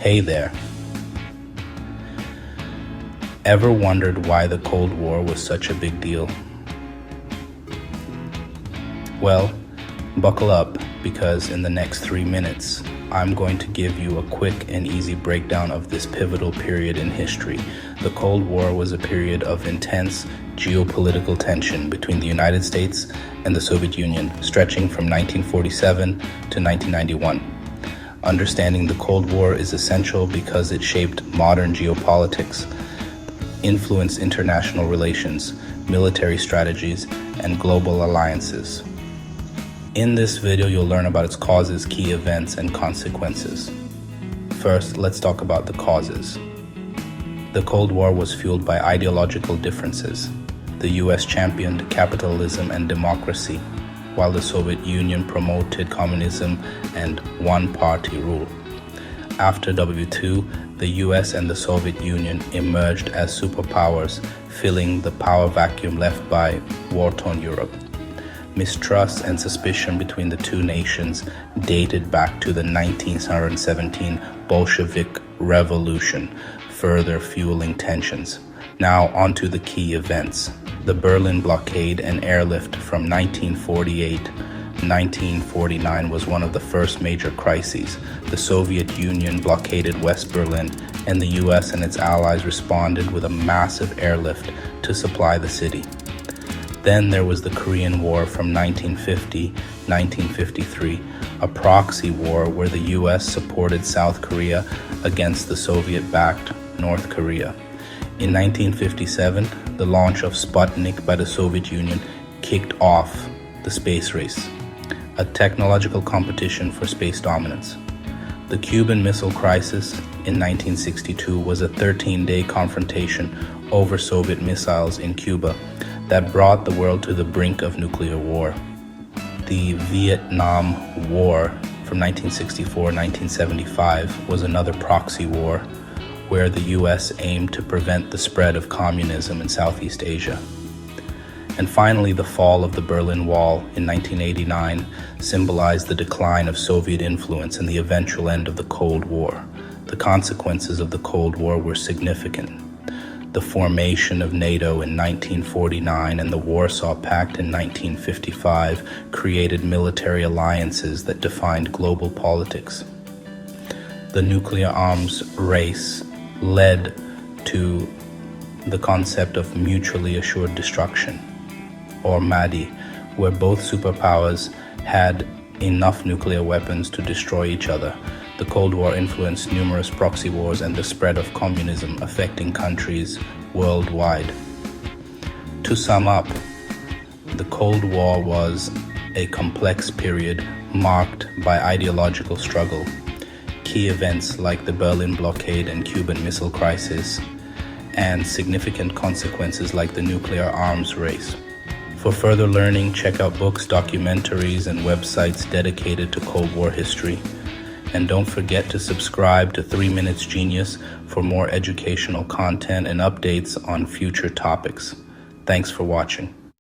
Hey there. Ever wondered why the Cold War was such a big deal? Well, buckle up, because in the next 3 minutes, I'm going to give you a quick and easy breakdown of this pivotal period in history. The Cold War was a period of intense geopolitical tension between the United States and the Soviet Union, stretching from 1947 to 1991. Understanding the Cold War is essential because it shaped modern geopolitics, influenced international relations, military strategies, and global alliances. In this video, you'll learn about its causes, key events, and consequences. First, let's talk about the causes. The Cold War was fueled by ideological differences. The US championed capitalism and democracy, while the Soviet Union promoted communism and one-party rule. After WW2, the US and the Soviet Union emerged as superpowers, filling the power vacuum left by war-torn Europe. Mistrust and suspicion between the two nations dated back to the 1917 Bolshevik Revolution, further fueling tensions. Now onto the key events. The Berlin blockade and airlift from 1948 to 1949 was one of the first major crises. The Soviet Union blockaded West Berlin, and the US and its allies responded with a massive airlift to supply the city. Then there was the Korean War from 1950 to 1953, a proxy war where the US supported South Korea against the Soviet-backed North Korea. In 1957, the launch of Sputnik by the Soviet Union kicked off the space race, a technological competition for space dominance. The Cuban Missile Crisis in 1962 was a 13-day confrontation over Soviet missiles in Cuba that brought the world to the brink of nuclear war. The Vietnam War from 1964 to 1975 was another proxy war where the US aimed to prevent the spread of communism in Southeast Asia. And finally, the fall of the Berlin Wall in 1989 symbolized the decline of Soviet influence and the eventual end of the Cold War. The consequences of the Cold War were significant. The formation of NATO in 1949 and the Warsaw Pact in 1955 created military alliances that defined global politics. The nuclear arms race led to the concept of mutually assured destruction, or MADI, where both superpowers had enough nuclear weapons to destroy each other. The Cold War influenced numerous proxy wars and the spread of communism, affecting countries worldwide. To sum up, the Cold War was a complex period marked by ideological struggle, key events like the Berlin blockade and Cuban Missile Crisis, and significant consequences like the nuclear arms race. For further learning, check out books, documentaries, and websites dedicated to Cold War history. And don't forget to subscribe to 3 Minutes Genius for more educational content and updates on future topics. Thanks for watching.